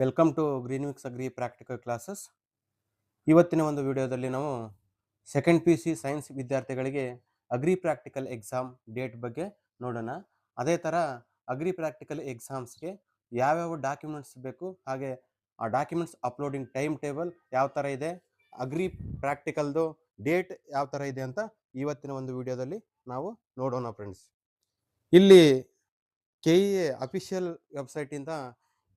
Welcome to Greenwicks agri practical classes. ಇವತ್ತಿನ ಒಂದು ವಿಡಿಯೋದಲ್ಲಿ ನಾವು second P U C science ವಿದ್ಯಾರ್ಥಿಗಳಿಗೆ ಅಗ್ರಿ ಪ್ರಾಕ್ಟಿಕಲ್ ಎಕ್ಸಾಮ್ ಡೇಟ್ ಬಗ್ಗೆ ನೋಡೋಣ. ಅದೇ ಥರ ಅಗ್ರಿ ಪ್ರಾಕ್ಟಿಕಲ್ ಎಕ್ಸಾಮ್ಸ್ಗೆ ಯಾವ್ಯಾವ ಡಾಕ್ಯುಮೆಂಟ್ಸ್ ಬೇಕು, ಹಾಗೆ ಆ ಡಾಕ್ಯುಮೆಂಟ್ಸ್ ಅಪ್ಲೋಡಿಂಗ್ ಟೈಮ್ ಟೇಬಲ್ ಯಾವ ಥರ ಇದೆ, ಅಗ್ರಿ ಪ್ರಾಕ್ಟಿಕಲ್ದು ಡೇಟ್ ಯಾವ ಥರ ಇದೆ ಅಂತ ಇವತ್ತಿನ ಒಂದು ವಿಡಿಯೋದಲ್ಲಿ ನಾವು ನೋಡೋಣ ಫ್ರೆಂಡ್ಸ್. ಇಲ್ಲಿ KEA ಅಫಿಷಿಯಲ್ ವೆಬ್ಸೈಟಿಂದ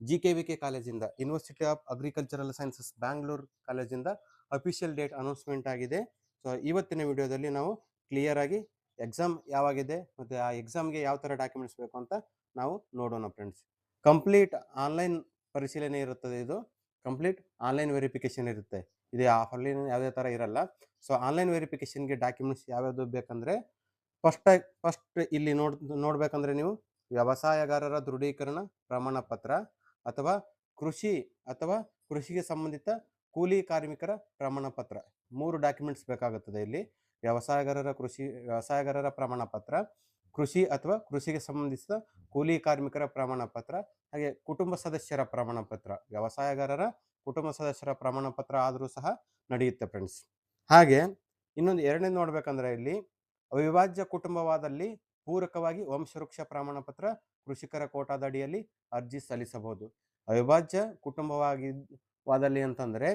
GKVK ಕಾಲೇಜಿಂದ university of agricultural sciences Bangalore ಕಾಲೇಜಿಂದ ಅಫಿಷಿಯಲ್ ಡೇಟ್ ಅನೌನ್ಸ್ಮೆಂಟ್ ಆಗಿದೆ. ಸೊ ಇವತ್ತಿನ ವಿಡಿಯೋದಲ್ಲಿ ನಾವು ಕ್ಲಿಯರ್ ಆಗಿ ಎಕ್ಸಾಮ್ ಯಾವಾಗಿದೆ ಮತ್ತು ಆ ಎಕ್ಸಾಮ್ಗೆ ಯಾವ ಥರ ಡಾಕ್ಯುಮೆಂಟ್ಸ್ ಬೇಕು ಅಂತ ನಾವು ನೋಡೋಣ ಫ್ರೆಂಡ್ಸ್. ಕಂಪ್ಲೀಟ್ ಆನ್ಲೈನ್ ಪರಿಶೀಲನೆ ಇರುತ್ತದೆ. ಇದು ಕಂಪ್ಲೀಟ್ ಆನ್ಲೈನ್ ವೆರಿಫಿಕೇಶನ್ ಇರುತ್ತೆ. ಇದು ಆಫ್ಲೈನ್ ಯಾವುದೇ ಥರ ಇರಲ್ಲ. ಸೊ ಆನ್ಲೈನ್ ವೆರಿಫಿಕೇಶನ್ಗೆ ಡಾಕ್ಯುಮೆಂಟ್ಸ್ ಯಾವ್ಯಾವುದು ಬೇಕಂದರೆ ಫಸ್ಟ್ ಇಲ್ಲಿ ನೋಡ್ಬೇಕಂದ್ರೆ ನೀವು ವ್ಯವಸಾಯಗಾರರ ದೃಢೀಕರಣ ಪ್ರಮಾಣ ಪತ್ರ ಅಥವಾ ಕೃಷಿ ಅಥವಾ ಕೃಷಿಗೆ ಸಂಬಂಧಿತ ಕೂಲಿ ಕಾರ್ಮಿಕರ ಪ್ರಮಾಣ ಪತ್ರ, 3 ಡಾಕ್ಯುಮೆಂಟ್ಸ್ ಬೇಕಾಗುತ್ತದೆ. ಇಲ್ಲಿ ವ್ಯವಸಾಯಗಾರರ ಪ್ರಮಾಣ ಪತ್ರ, ಕೃಷಿ ಅಥವಾ ಕೃಷಿಗೆ ಸಂಬಂಧಿಸಿದ ಕೂಲಿ ಕಾರ್ಮಿಕರ ಪ್ರಮಾಣ ಪತ್ರ, ಹಾಗೆ ಕುಟುಂಬ ಸದಸ್ಯರ ಪ್ರಮಾಣ ಪತ್ರ. ವ್ಯವಸಾಯಗಾರರ ಕುಟುಂಬ ಸದಸ್ಯರ ಪ್ರಮಾಣ ಪತ್ರ ಆದರೂ ಸಹ ನಡೆಯುತ್ತೆ ಫ್ರೆಂಡ್ಸ್. ಹಾಗೆ ಇನ್ನೊಂದು ಎರಡನೇದು ನೋಡ್ಬೇಕಂದ್ರೆ ಇಲ್ಲಿ ಅವಿಭಾಜ್ಯ ಕುಟುಂಬವಾದಲ್ಲಿ ಪೂರಕವಾಗಿ ವಂಶವೃಕ್ಷ ಪ್ರಮಾಣ ಪತ್ರ ಕೃಷಿಕರ ಕೋಟಾದ ಅಡಿಯಲ್ಲಿ ಅರ್ಜಿ ಸಲ್ಲಿಸಬಹುದು. ಅವಿಭಾಜ್ಯ ಕುಟುಂಬವಾದಲ್ಲಿ ಅಂತಂದರೆ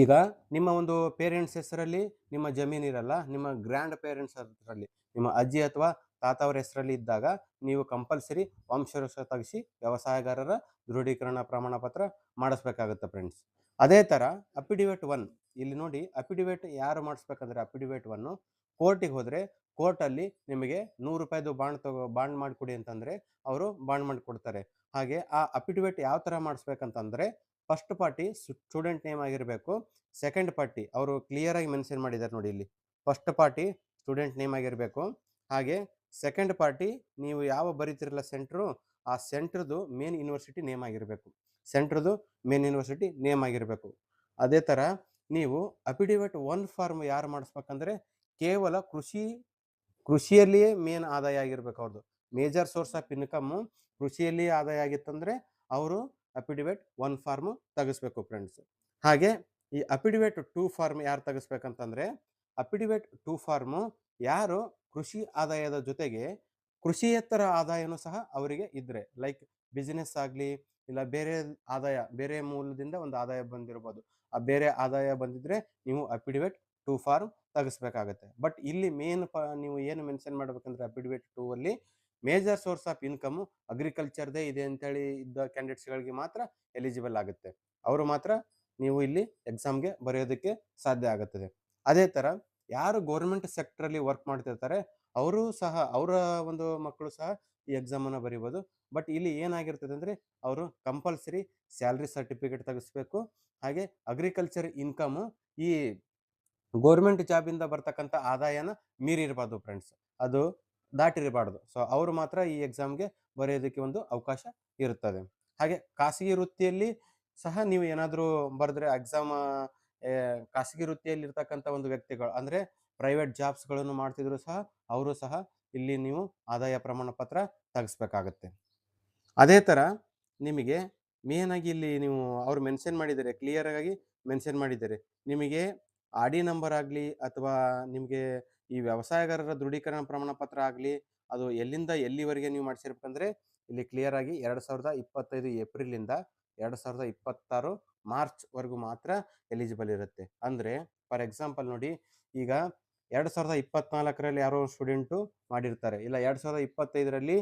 ಈಗ ನಿಮ್ಮ ಒಂದು ಪೇರೆಂಟ್ಸ್ ಹೆಸರಲ್ಲಿ ನಿಮ್ಮ ಜಮೀನಿರಲ್ಲ, ನಿಮ್ಮ ಗ್ರ್ಯಾಂಡ್ ಪೇರೆಂಟ್ಸ್ ಹೆಸರಲ್ಲಿ, ನಿಮ್ಮ ಅಜ್ಜಿ ಅಥವಾ ತಾತವರ ಹೆಸರಲ್ಲಿ ಇದ್ದಾಗ ನೀವು ಕಂಪಲ್ಸರಿ ವಂಶವೃಕ್ಷ ತೆಗೆಸಿ ವ್ಯವಸಾಯಗಾರರ ದೃಢೀಕರಣ ಪ್ರಮಾಣ ಪತ್ರ ಮಾಡಿಸ್ಬೇಕಾಗುತ್ತೆ ಫ್ರೆಂಡ್ಸ್. ಅದೇ ಥರ ಅಫಿಡಿವಿಟ್ 1 ಇಲ್ಲಿ ನೋಡಿ, ಅಫಿಡಿವಿಟ್ ಯಾರು ಮಾಡಿಸ್ಬೇಕಂದ್ರೆ ಅಫಿಡಿವಿಟ್ 1 ಕೋರ್ಟಿಗೆ ಹೋದರೆ ಕೋರ್ಟಲ್ಲಿ ನಿಮಗೆ ₹100 ಬಾಂಡ್ ಮಾಡಿಕೊಡಿ ಅಂತಂದರೆ ಅವರು ಬಾಂಡ್ ಮಾಡಿಕೊಡ್ತಾರೆ. ಹಾಗೆ ಆ ಅಫಿಡಿವಿಟ್ ಯಾವ ಥರ ಮಾಡಿಸ್ಬೇಕಂತಂದರೆ ಫಸ್ಟ್ ಪಾರ್ಟಿ ಸ್ಟೂಡೆಂಟ್ ನೇಮ್ ಆಗಿರಬೇಕು, ಸೆಕೆಂಡ್ ಪಾರ್ಟಿ ಅವರು ಕ್ಲಿಯರಾಗಿ ಮೆನ್ಷನ್ ಮಾಡಿದ್ದಾರೆ ನೋಡಿ ಇಲ್ಲಿ, ಫಸ್ಟ್ ಪಾರ್ಟಿ ಸ್ಟೂಡೆಂಟ್ ನೇಮ್ ಆಗಿರಬೇಕು, ಹಾಗೆ ಸೆಕೆಂಡ್ ಪಾರ್ಟಿ ನೀವು ಯಾವ ಬರೀತಿರಲ್ಲ ಸೆಂಟ್ರು, ಆ ಸೆಂಟ್ರದು ಮೇನ್ ಯೂನಿವರ್ಸಿಟಿ ನೇಮ್ ಆಗಿರಬೇಕು, ಅದೇ ಥರ ನೀವು ಅಫಿಡಿವಿಟ್ 1 ಫಾರ್ಮ್ ಯಾರು ಮಾಡಿಸ್ಬೇಕಂದ್ರೆ ಕೇವಲ ಕೃಷಿಯಲ್ಲಿಯೇ ಮೇನ್ ಆದಾಯ ಆಗಿರ್ಬೇಕು. ಅವ್ರದ್ದು ಮೇಜರ್ ಸೋರ್ಸ್ ಆಫ್ ಇನ್ಕಮ್ಮು ಕೃಷಿಯಲ್ಲಿಯೇ ಆದಾಯ ಆಗಿತ್ತಂದರೆ ಅವರು ಅಫಿಡಿವಿಟ್ 1 ಫಾರ್ಮು ತೆಗೆಸ್ಬೇಕು ಫ್ರೆಂಡ್ಸ್. ಹಾಗೆ ಈ ಅಫಿಡಿವಿಟ್ 2 ಫಾರ್ಮ್ ಯಾರು ತೆಗೆಸ್ಬೇಕಂತಂದರೆ ಅಫಿಡಿವಿಟ್ 2 ಫಾರ್ಮು ಯಾರು ಕೃಷಿ ಆದಾಯದ ಜೊತೆಗೆ ಕೃಷಿಯೇತರ ಆದಾಯನೂ ಸಹ ಅವರಿಗೆ ಇದ್ದರೆ, ಲೈಕ್ ಬಿಸ್ನೆಸ್ ಆಗಲಿ ಇಲ್ಲ ಬೇರೆ ಮೂಲದಿಂದ ಒಂದು ಆದಾಯ ಬಂದಿರ್ಬೋದು, ಆ ಬೇರೆ ಆದಾಯ ಬಂದಿದ್ರೆ ನೀವು ಅಫಿಡಿವಿಟ್ 2 ಫಾರ್ಮ್ ತೆಗೆಸ್ಬೇಕಾಗತ್ತೆ. ಬಟ್ ಇಲ್ಲಿ ನೀವು ಏನು ಮೆನ್ಷನ್ ಮಾಡಬೇಕಂದ್ರೆ ಅಫಿಡಿವಿಟ್ 2 ಅಲ್ಲಿ ಮೇಜರ್ ಸೋರ್ಸ್ ಆಫ್ ಇನ್ಕಮ್ ಅಗ್ರಿಕಲ್ಚರ್ದೇ ಇದೆ ಅಂತೇಳಿ ಇದ್ದ ಕ್ಯಾಂಡಿಡೇಟ್ಸ್ಗಳಿಗೆ ಮಾತ್ರ ಎಲಿಜಿಬಲ್ ಆಗುತ್ತೆ. ಅವರು ಮಾತ್ರ ನೀವು ಇಲ್ಲಿ ಎಕ್ಸಾಮ್ಗೆ ಬರೆಯೋದಕ್ಕೆ ಸಾಧ್ಯ ಆಗುತ್ತದೆ. ಅದೇ ಥರ ಯಾರು ಗೌರ್ಮೆಂಟ್ ಸೆಕ್ಟ್ರಲ್ಲಿ ವರ್ಕ್ ಮಾಡ್ತಿರ್ತಾರೆ ಅವರು ಸಹ, ಅವರ ಒಂದು ಮಕ್ಕಳು ಸಹ ಈ ಎಕ್ಸಾಮನ್ನು ಬರೀಬೋದು. ಬಟ್ ಇಲ್ಲಿ ಏನಾಗಿರ್ತದೆ ಅಂದರೆ ಅವರು ಕಂಪಲ್ಸರಿ ಸ್ಯಾಲ್ರಿ ಸರ್ಟಿಫಿಕೇಟ್ ತೆಗೆಸ್ಬೇಕು, ಹಾಗೆ ಅಗ್ರಿಕಲ್ಚರ್ ಇನ್ಕಮು ಈ ಗೌರ್ಮೆಂಟ್ ಜಾಬಿಂದ ಬರ್ತಕ್ಕಂಥ ಆದಾಯನ ಮೀರಿರಬಾರ್ದು ಫ್ರೆಂಡ್ಸ್, ಅದು ದಾಟಿರಬಾರ್ದು. ಸೊ ಅವರು ಮಾತ್ರ ಈ ಎಕ್ಸಾಮ್ಗೆ ಬರೆಯೋದಕ್ಕೆ ಒಂದು ಅವಕಾಶ ಇರುತ್ತದೆ. ಹಾಗೆ ಖಾಸಗಿ ವೃತ್ತಿಯಲ್ಲಿ ಸಹ ನೀವು ಏನಾದರೂ ಬರೆದ್ರೆ ಎಕ್ಸಾಮ್, ಖಾಸಗಿ ವೃತ್ತಿಯಲ್ಲಿ ಇರ್ತಕ್ಕಂಥ ಒಂದು ವ್ಯಕ್ತಿಗಳು ಅಂದರೆ ಪ್ರೈವೇಟ್ ಜಾಬ್ಸ್ಗಳನ್ನು ಮಾಡ್ತಿದ್ರು ಸಹ ಅವರು ಸಹ ಇಲ್ಲಿ ನೀವು ಆದಾಯ ಪ್ರಮಾಣ ಪತ್ರ ತೆಗೆಸ್ಬೇಕಾಗತ್ತೆ. ಅದೇ ಥರ ನಿಮಗೆ ಮೇನಾಗಿ ಇಲ್ಲಿ ನೀವು ಅವರು ಮೆನ್ಷನ್ ಮಾಡಿದ್ದಾರೆ, ಕ್ಲಿಯರ್ ಆಗಿ ಮೆನ್ಷನ್ ಮಾಡಿದ್ದಾರೆ, ನಿಮಗೆ ಆಡಿ ನಂಬರ್ ಆಗಲಿ ಅಥವಾ ನಿಮಗೆ ಈ ವ್ಯವಸಾಯಗಾರರ ದೃಢೀಕರಣ ಪ್ರಮಾಣ ಪತ್ರ ಆಗಲಿ ಅದು ಎಲ್ಲಿಂದ ಎಲ್ಲಿವರೆಗೆ ನೀವು ಮಾಡಿಸಿರ್ಬೇಕಂದ್ರೆ ಇಲ್ಲಿ ಕ್ಲಿಯರ್ ಆಗಿ 2025 ಏಪ್ರಿಲಿಂದ 2026 ಮಾರ್ಚ್ವರೆಗೂ ಮಾತ್ರ ಎಲಿಜಿಬಲ್ ಇರುತ್ತೆ. ಅಂದರೆ ಫಾರ್ ಎಕ್ಸಾಂಪಲ್ ನೋಡಿ, ಈಗ 2024ರಲ್ಲಿ ಯಾರೋ ಸ್ಟೂಡೆಂಟು ಮಾಡಿರ್ತಾರೆ, ಇಲ್ಲ 2025ರಲ್ಲಿ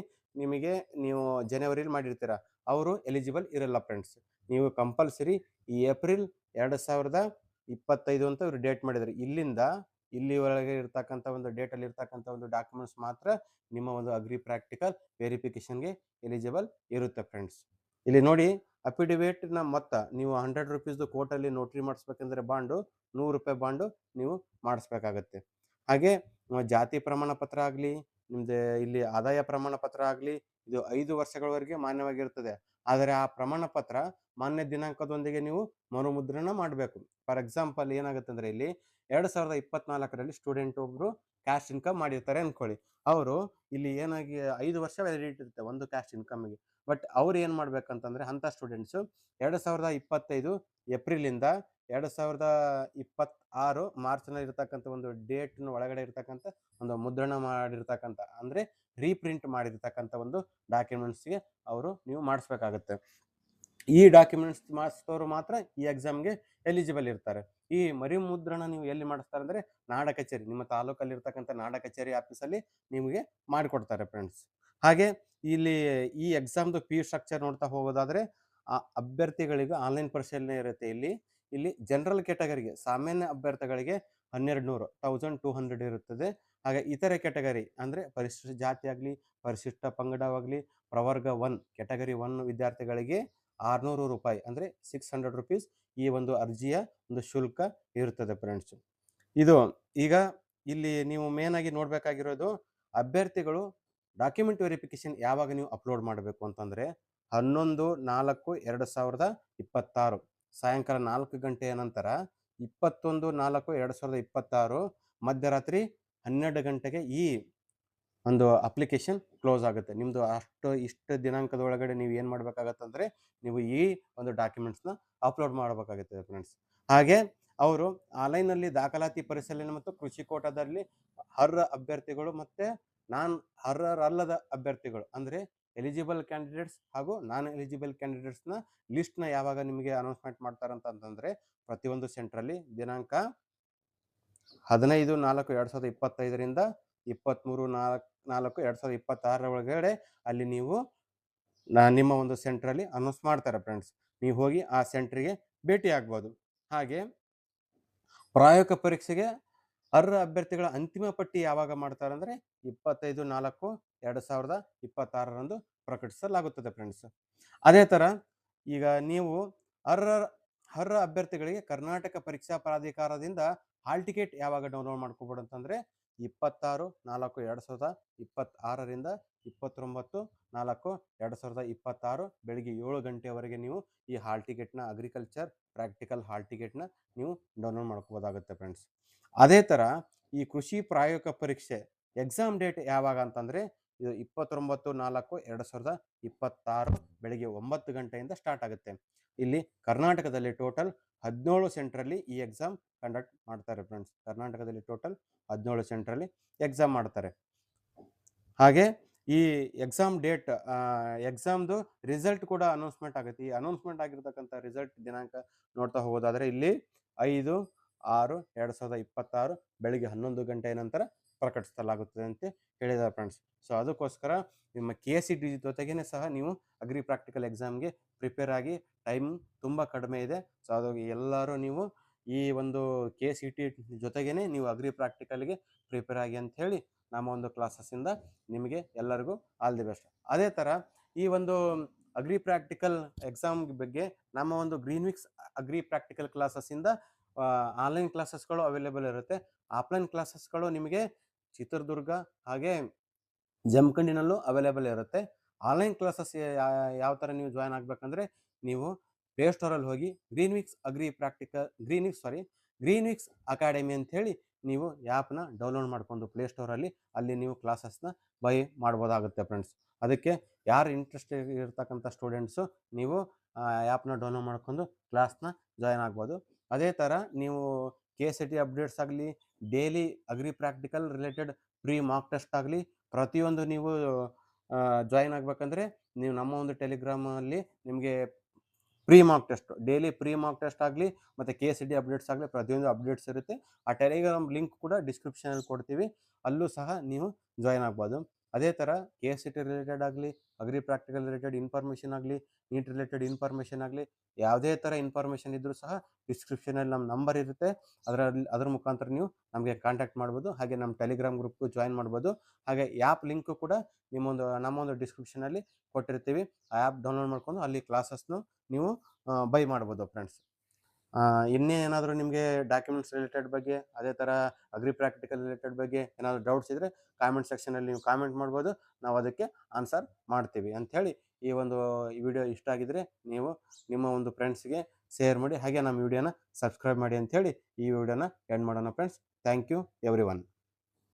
ನೀವು ಜನವರಿಲಿ ಮಾಡಿರ್ತೀರ, ಅವರು ಎಲಿಜಿಬಲ್ ಇರಲ್ಲ ಫ್ರೆಂಡ್ಸ್. ನೀವು ಕಂಪಲ್ಸರಿ ಈ ಏಪ್ರಿಲ್ 2025 ಅಂತ ಇವರು ಡೇಟ್ ಮಾಡಿದ್ದಾರೆ, ಇಲ್ಲಿಂದ ಇಲ್ಲಿವರೆಗೆ ಇರ್ತಕ್ಕಂಥ ಒಂದು ಡೇಟಲ್ಲಿ ಇರ್ತಕ್ಕಂಥ ಒಂದು ಡಾಕ್ಯುಮೆಂಟ್ಸ್ ಮಾತ್ರ ನಿಮ್ಮ ಒಂದು ಅಗ್ರಿ ಪ್ರಾಕ್ಟಿಕಲ್ ವೆರಿಫಿಕೇಷನ್ಗೆ ಎಲಿಜಿಬಲ್ ಇರುತ್ತೆ ಫ್ರೆಂಡ್ಸ್. ಇಲ್ಲಿ ನೋಡಿ, ಅಫಿಡಿವಿಟ್ನ ಮೊತ್ತ ನೀವು ₹100 ಕೋರ್ಟಲ್ಲಿ ನೋಟ್ರಿ ಮಾಡಿಸ್ಬೇಕಂದ್ರೆ ಬಾಂಡು ₹100 ಬಾಂಡು ನೀವು ಮಾಡಿಸ್ಬೇಕಾಗತ್ತೆ. ಹಾಗೆ ಜಾತಿ ಪ್ರಮಾಣ ಪತ್ರ ಆಗಲಿ, ನಿಮ್ಮದು ಇಲ್ಲಿ ಆದಾಯ ಪ್ರಮಾಣ ಪತ್ರ ಆಗಲಿ, ಇದು 5 ವರ್ಷಗಳವರೆಗೆ ಮಾನ್ಯವಾಗಿರ್ತದೆ. ಆದರೆ ಆ ಪ್ರಮಾಣ ಪತ್ರ ಮಾನ್ಯ ದಿನಾಂಕದೊಂದಿಗೆ ನೀವು ಮರುಮುದ್ರಣ ಮಾಡಬೇಕು. ಫಾರ್ ಎಕ್ಸಾಂಪಲ್ ಏನಾಗುತ್ತೆ ಅಂದರೆ ಇಲ್ಲಿ 2024ರಲ್ಲಿ ಸ್ಟೂಡೆಂಟ್ ಒಬ್ಬರು ಕ್ಯಾಶ್ ಇನ್ಕಮ್ ಮಾಡಿರ್ತಾರೆ ಅಂದ್ಕೊಳ್ಳಿ, ಅವರು ಇಲ್ಲಿ ಏನಾಗಿ 5 ವರ್ಷ ವ್ಯಾಲಿಡಿಟಿ ಇರುತ್ತೆ ಒಂದು ಕ್ಯಾಶ್ ಇನ್ಕಮ್ಗೆ. ಬಟ್ ಅವ್ರು ಏನು ಮಾಡ್ಬೇಕಂತಂದರೆ ಅಂಥ ಸ್ಟೂಡೆಂಟ್ಸು 2025 ಏಪ್ರಿಲಿಂದ 2026 ಮಾರ್ಚ್ನಲ್ಲಿ ಇರ್ತಕ್ಕಂಥ ಒಂದು ಡೇಟ್ನ ಒಳಗಡೆ ಇರ್ತಕ್ಕಂಥ ಒಂದು ಮುದ್ರಣ ಮಾಡಿರ್ತಕ್ಕಂಥ ಅಂದರೆ ರೀಪ್ರಿಂಟ್ ಮಾಡಿರ್ತಕ್ಕಂಥ ಒಂದು ಡಾಕ್ಯುಮೆಂಟ್ಸ್ಗೆ ಅವರು ನೀವು ಮಾಡಿಸ್ಬೇಕಾಗುತ್ತೆ. ಈ ಡಾಕ್ಯುಮೆಂಟ್ಸ್ ಮಾಡಿಸಿದವರು ಮಾತ್ರ ಈ ಎಕ್ಸಾಮ್ಗೆ ಎಲಿಜಿಬಲ್ ಇರ್ತಾರೆ. ಈ ಮರಿ ಮುದ್ರಣ ನೀವು ಎಲ್ಲಿ ಮಾಡಿಸ್ತಾರೆ ಅಂದರೆ ನಾಡ ಕಚೇರಿ, ನಿಮ್ಮ ತಾಲೂಕಲ್ಲಿ ಇರ್ತಕ್ಕಂಥ ನಾಡ ಕಚೇರಿ ಆಫೀಸಲ್ಲಿ ನಿಮಗೆ ಮಾಡಿಕೊಡ್ತಾರೆ ಫ್ರೆಂಡ್ಸ್. ಹಾಗೆ ಇಲ್ಲಿ ಈ ಎಕ್ಸಾಮ್ದು ಫೀ ಸ್ಟ್ರಕ್ಚರ್ ನೋಡ್ತಾ ಹೋಗೋದಾದರೆ ಅಭ್ಯರ್ಥಿಗಳಿಗೆ ಆನ್ಲೈನ್ ಪರಿಶೀಲನೆ ಇರುತ್ತೆ. ಇಲ್ಲಿ ಜನರಲ್ ಕ್ಯಾಟಗರಿಗೆ ಸಾಮಾನ್ಯ ಅಭ್ಯರ್ಥಿಗಳಿಗೆ 1200 ಇರುತ್ತದೆ. ಹಾಗೆ ಇತರೆ ಕ್ಯಾಟಗರಿ ಅಂದರೆ ಪರಿಶಿಷ್ಟ ಜಾತಿ ಆಗಲಿ, ಪರಿಶಿಷ್ಟ ಪಂಗಡವಾಗಲಿ, ಪ್ರವರ್ಗ 1 ಕ್ಯಾಟಗರಿ 1 ವಿದ್ಯಾರ್ಥಿಗಳಿಗೆ 600 ರೂಪಾಯಿ ಅಂದರೆ 600 ರುಪೀಸ್ ಈ ಒಂದು ಅರ್ಜಿಯ ಒಂದು ಶುಲ್ಕ ಇರುತ್ತದೆ ಫ್ರೆಂಡ್ಸ್. ಇದು ಈಗ ಇಲ್ಲಿ ನೀವು ಮೇನ್ ಆಗಿ ನೋಡಬೇಕಾಗಿರೋದು ಅಭ್ಯರ್ಥಿಗಳು ಡಾಕ್ಯುಮೆಂಟ್ ವೆರಿಫಿಕೇಶನ್ ಯಾವಾಗ ನೀವು ಅಪ್ಲೋಡ್ ಮಾಡಬೇಕು ಅಂತಂದರೆ 11/4/2026 ಸಾಯಂಕಾಲ 4 ಗಂಟೆಯ ನಂತರ 21/4/2026 ಮಧ್ಯರಾತ್ರಿ 12 ಗಂಟೆಗೆ ಈ ಒಂದು ಅಪ್ಲಿಕೇಶನ್ ಕ್ಲೋಸ್ ಆಗುತ್ತೆ. ನಿಮ್ಮದು ಇಷ್ಟು ದಿನಾಂಕದ ಒಳಗಡೆ ನೀವು ಏನು ಮಾಡಬೇಕಾಗತ್ತಂದರೆ ನೀವು ಈ ಒಂದು ಡಾಕ್ಯುಮೆಂಟ್ಸ್ನ ಅಪ್ಲೋಡ್ ಮಾಡಬೇಕಾಗುತ್ತೆ ಫ್ರೆಂಡ್ಸ್. ಹಾಗೆ ಅವರು ಆನ್ಲೈನಲ್ಲಿ ದಾಖಲಾತಿ ಪರಿಶೀಲನೆ ಮತ್ತು ಕೃಷಿ ಕೋಟಾದಲ್ಲಿ ಅರ್ಹ ಅಭ್ಯರ್ಥಿಗಳು ಮತ್ತು ಅರ್ಹರಲ್ಲದ ಅಭ್ಯರ್ಥಿಗಳು ಅಂದರೆ ಎಲಿಜಿಬಲ್ ಕ್ಯಾಂಡಿಡೇಟ್ಸ್ ಹಾಗೂ ನಾನ್ ಎಲಿಜಿಬಲ್ ಕ್ಯಾಂಡಿಡೇಟ್ಸ್ನ ಲಿಸ್ಟ್ನ ಯಾವಾಗ ನಿಮಗೆ ಅನೌನ್ಸ್ಮೆಂಟ್ ಮಾಡ್ತಾರಂತಂದರೆ ಪ್ರತಿಯೊಂದು ಸೆಂಟ್ರಲ್ಲಿ ದಿನಾಂಕ 15/4/2025 23/4/2026 ಒಳಗಡೆ ಅಲ್ಲಿ ನೀವು ನಿಮ್ಮ ಒಂದು ಸೆಂಟ್ರಲ್ಲಿ ಅನೌನ್ಸ್ ಮಾಡ್ತಾರೆ ಫ್ರೆಂಡ್ಸ್. ನೀವು ಹೋಗಿ ಆ ಸೆಂಟ್ರಿಗೆ ಭೇಟಿ ಆಗ್ಬೋದು. ಹಾಗೆ ಪ್ರಾಯೋಗಿಕ ಪರೀಕ್ಷೆಗೆ ಅರ್ಹ ಅಭ್ಯರ್ಥಿಗಳ ಅಂತಿಮ ಪಟ್ಟಿ ಯಾವಾಗ ಮಾಡ್ತಾರೆ ಅಂದರೆ 25/4/2026 ಪ್ರಕಟಿಸಲಾಗುತ್ತದೆ ಫ್ರೆಂಡ್ಸ್. ಅದೇ ಥರ ಈಗ ನೀವು ಅರ್ಹ ಅಭ್ಯರ್ಥಿಗಳಿಗೆ ಕರ್ನಾಟಕ ಪರೀಕ್ಷಾ ಪ್ರಾಧಿಕಾರದಿಂದ ಹಾಲ್ ಟಿಕೆಟ್ ಯಾವಾಗ ಡೌನ್ಲೋಡ್ ಮಾಡ್ಕೋಬೋದು ಅಂತಂದರೆ 26/4/2026 29/4/2026 ಬೆಳಿಗ್ಗೆ 7 ಗಂಟೆವರೆಗೆ ನೀವು ಈ ಹಾಲ್ ಟಿಕೆಟ್ನ ಅಗ್ರಿಕಲ್ಚರ್ ಪ್ರಾಕ್ಟಿಕಲ್ ಹಾಲ್ ಟಿಕೆಟ್ನ ನೀವು ಡೌನ್ಲೋಡ್ ಮಾಡ್ಕೋಬೋದಾಗುತ್ತೆ ಫ್ರೆಂಡ್ಸ್. ಅದೇ ಥರ ಈ ಕೃಷಿ ಪ್ರಾಯೋಗಿಕ ಪರೀಕ್ಷೆ ಎಕ್ಸಾಮ್ ಡೇಟ್ ಯಾವಾಗ ಅಂತಂದರೆ ಇದು 29/4/2026 ಬೆಳಿಗ್ಗೆ 9 ಗಂಟೆಯಿಂದ ಸ್ಟಾರ್ಟ್ ಆಗುತ್ತೆ. ಇಲ್ಲಿ ಕರ್ನಾಟಕದಲ್ಲಿ ಟೋಟಲ್ 17 ಸೆಂಟ್ರಲ್ಲಿ ಈ ಎಕ್ಸಾಮ್ ಕಂಡಕ್ಟ್ ಮಾಡ್ತಾರೆ ಫ್ರೆಂಡ್ಸ್. ಕರ್ನಾಟಕದಲ್ಲಿ ಟೋಟಲ್ 17 ಸೆಂಟ್ರಲ್ಲಿ ಎಕ್ಸಾಮ್ ಮಾಡ್ತಾರೆ. ಹಾಗೆ ಈ ಎಕ್ಸಾಮ್ ಡೇಟ್ ಎಕ್ಸಾಮ್ದು ರಿಸಲ್ಟ್ ಕೂಡ ಅನೌನ್ಸ್ಮೆಂಟ್ ಆಗುತ್ತೆ. ಈ ಅನೌನ್ಸ್ಮೆಂಟ್ ಆಗಿರ್ತಕ್ಕಂಥ ರಿಸಲ್ಟ್ ದಿನಾಂಕ ನೋಡ್ತಾ ಹೋಗೋದಾದರೆ ಇಲ್ಲಿ 5/6/2026 ಬೆಳಿಗ್ಗೆ 11 ಗಂಟೆಯ ನಂತರ ಪ್ರಕಟಿಸಲಾಗುತ್ತದೆ ಅಂತ ಹೇಳಿದ್ದಾರೆ ಫ್ರೆಂಡ್ಸ್. ಸೊ ಅದಕ್ಕೋಸ್ಕರ ನಿಮ್ಮ KCT ಜೊತೆಗೇ ಸಹ ನೀವು ಅಗ್ರಿ ಪ್ರಾಕ್ಟಿಕಲ್ ಎಕ್ಸಾಮ್ಗೆ ಪ್ರಿಪೇರ್ ಆಗಿ. ಟೈಮ್ ತುಂಬ ಕಡಿಮೆ ಇದೆ. ಸೊ ಅದು ಎಲ್ಲರೂ ನೀವು ಈ ಒಂದು KCT ಜೊತೆಗೇ ನೀವು ಅಗ್ರಿ ಪ್ರಾಕ್ಟಿಕಲ್ಗೆ ಪ್ರಿಪೇರ್ ಆಗಿ ಅಂತ ಹೇಳಿ ನಮ್ಮ ಒಂದು ಕ್ಲಾಸಸ್ಸಿಂದ ನಿಮಗೆ ಎಲ್ಲರಿಗೂ ಆಲ್ ದಿ ಬೆಸ್ಟ್. ಅದೇ ಥರ ಈ ಒಂದು ಅಗ್ರಿ ಪ್ರಾಕ್ಟಿಕಲ್ ಎಕ್ಸಾಮ್ ಬಗ್ಗೆ ನಮ್ಮ ಒಂದು ಗ್ರೀನ್ವಿಕ್ಸ್ ಅಗ್ರಿ ಪ್ರಾಕ್ಟಿಕಲ್ ಕ್ಲಾಸಸ್ಸಿಂದ ಆನ್ಲೈನ್ ಕ್ಲಾಸಸ್ಗಳು ಅವೈಲೇಬಲ್ ಇರುತ್ತೆ. ಆಫ್ಲೈನ್ ಕ್ಲಾಸಸ್ಗಳು ನಿಮಗೆ ಚಿತ್ರದುರ್ಗ ಹಾಗೆ ಜಮಖಂಡಿನಲ್ಲೂ ಅವೈಲೇಬಲ್ ಇರುತ್ತೆ. ಆನ್ಲೈನ್ ಕ್ಲಾಸಸ್ ಯಾವ ಥರ ನೀವು ಜಾಯ್ನ್ ಆಗಬೇಕಂದ್ರೆ ನೀವು ಪ್ಲೇಸ್ಟೋರಲ್ಲಿ ಹೋಗಿ ಗ್ರೀನ್ವಿಕ್ಸ್ ಅಕಾಡೆಮಿ ಅಂಥೇಳಿ ನೀವು ಆ್ಯಪ್ನ ಡೌನ್ಲೋಡ್ ಮಾಡ್ಕೊಂಡು ಪ್ಲೇಸ್ಟೋರಲ್ಲಿ ಅಲ್ಲಿ ನೀವು ಕ್ಲಾಸಸ್ನ ಬೈ ಮಾಡ್ಬೋದಾಗುತ್ತೆ ಫ್ರೆಂಡ್ಸ್. ಅದಕ್ಕೆ ಯಾರು ಇಂಟ್ರೆಸ್ಟ್ ಇರ್ತಕ್ಕಂಥ ಸ್ಟೂಡೆಂಟ್ಸು ನೀವು ಆ್ಯಪ್ನ ಡೌನ್ಲೋಡ್ ಮಾಡ್ಕೊಂಡು ಕ್ಲಾಸ್ನ ಜಾಯ್ನ್ ಆಗ್ಬೋದು. ಅದೇ ಥರ ನೀವು KCT ಅಪ್ಡೇಟ್ಸ್ ಆಗಲಿ, daily agri practical related pre mock test ಆಗಲಿ ಪ್ರತಿಯೊಂದು ನೀವು ಜಾಯ್ನ್ ಆಗಬೇಕಂದ್ರೆ ನೀವು ನಮ್ಮ ಒಂದು ಟೆಲಿಗ್ರಾಮಲ್ಲಿ ನಿಮಗೆ ಡೈಲಿ ಪ್ರೀ ಮಾಕ್ ಟೆಸ್ಟ್ ಆಗಲಿ ಮತ್ತು KCT ಅಪ್ಡೇಟ್ಸ್ ಆಗಲಿ ಪ್ರತಿಯೊಂದು ಅಪ್ಡೇಟ್ಸ್ ಇರುತ್ತೆ. ಆ ಟೆಲಿಗ್ರಾಮ್ ಲಿಂಕ್ ಕೂಡ ಡಿಸ್ಕ್ರಿಪ್ಷನಲ್ಲಿ ಕೊಡ್ತೀವಿ, ಅಲ್ಲೂ ಸಹ ನೀವು ಜಾಯ್ನ್ ಆಗ್ಬೋದು. ಅದೇ ಥರ KCT ರಿಲೇಟೆಡ್ ಆಗಲಿ, ಅಗ್ರಿ ಪ್ರಾಕ್ಟಿಕಲ್ ರಿಲೇಟೆಡ್ ಇನ್ಫಾರ್ಮೇಷನ್ ಆಗಲಿ, ನೀಟ್ ರಿಲೇಟೆಡ್ ಇನ್ಫಾರ್ಮೇಷನ್ ಆಗಲಿ, ಯಾವುದೇ ಥರ ಇನ್ಫಾರ್ಮೇಷನ್ ಇದ್ದರೂ ಸಹ ಡಿಸ್ಕ್ರಿಪ್ಷನಲ್ಲಿ ನಮ್ಮ ನಂಬರ್ ಇರುತ್ತೆ. ಅದ್ರ ಮುಖಾಂತರ ನೀವು ನಮಗೆ ಕಾಂಟ್ಯಾಕ್ಟ್ ಮಾಡ್ಬೋದು. ಹಾಗೆ ನಮ್ಮ ಟೆಲಿಗ್ರಾಮ್ ಗ್ರೂಪ್ಗೂ ಜಾಯ್ನ್ ಮಾಡ್ಬೋದು. ಹಾಗೆ ಆ್ಯಪ್ ಲಿಂಕು ಕೂಡ ನಮ್ಮೊಂದು ಡಿಸ್ಕ್ರಿಪ್ಷನಲ್ಲಿ ಕೊಟ್ಟಿರ್ತೀವಿ. ಆ ಆ್ಯಪ್ ಡೌನ್ಲೋಡ್ ಮಾಡ್ಕೊಂಡು ಅಲ್ಲಿ ಕ್ಲಾಸಸ್ನು ನೀವು ಬೈ ಮಾಡ್ಬೋದು ಫ್ರೆಂಡ್ಸ್. ಇನ್ನೇನಾದರೂ ನಿಮಗೆ ಡಾಕ್ಯುಮೆಂಟ್ಸ್ ರಿಲೇಟೆಡ್ ಬಗ್ಗೆ, ಅದೇ ಥರ ಅಗ್ರಿ ಪ್ರಾಕ್ಟಿಕಲ್ ರಿಲೇಟೆಡ್ ಬಗ್ಗೆ ಏನಾದರೂ ಡೌಟ್ಸ್ ಇದ್ದರೆ ಕಾಮೆಂಟ್ ಸೆಕ್ಷನಲ್ಲಿ ನೀವು ಕಾಮೆಂಟ್ ಮಾಡ್ಬೋದು. ನಾವು ಅದಕ್ಕೆ ಆನ್ಸರ್ ಮಾಡ್ತೀವಿ ಅಂಥೇಳಿ ಈ ವಿಡಿಯೋ ಇಷ್ಟ ಆಗಿದ್ದರೆ ನೀವು ನಿಮ್ಮ ಒಂದು ಫ್ರೆಂಡ್ಸ್ಗೆ ಶೇರ್ ಮಾಡಿ. ಹಾಗೆ ನಮ್ಮ ವಿಡಿಯೋನ ಸಬ್ಸ್ಕ್ರೈಬ್ ಮಾಡಿ ಅಂಥೇಳಿ ಈ ವಿಡಿಯೋನ ಎಂಡ್ ಮಾಡೋಣ ಫ್ರೆಂಡ್ಸ್. Thank you everyone.